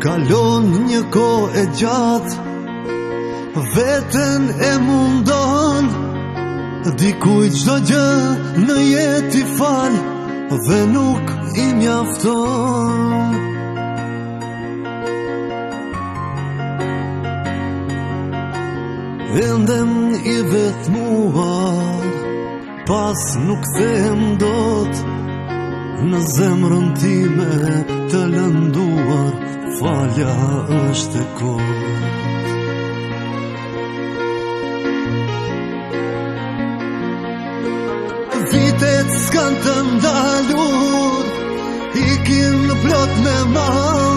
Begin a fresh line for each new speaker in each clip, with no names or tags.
Kalon një kohë e gjatë, veten e mundon, dikujt çdo gjë në jetë i fal dhe nuk i mjafton. Endem i vetmuar, pas nuk them dot, në zemrën time të lënduar, falja është e kot. Vitet s'kan të ndalur, ikin plot me mal,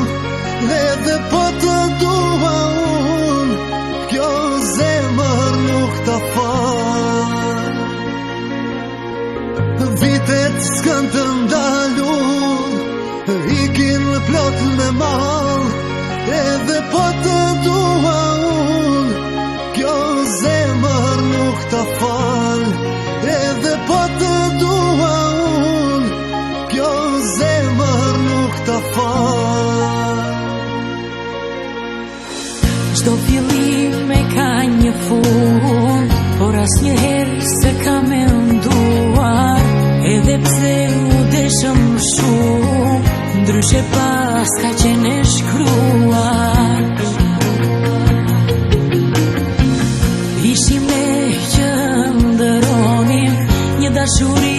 edhe po të dua unë, kjo zemër nuk ta fal. Vitet s'kan të ndalur, ikin plot me mal, edhe po të dua unë, kjo zemër nuk ta fal. Edhe po të dua unë, kjo zemër nuk ta fal.
Çdo fillim e ka një fund, por asnjëherë se ka menduar, edhe pse u deshëm shumë, ndryshe pas ka qenë e shkruar. Ishim ne që ndëronim një dashuri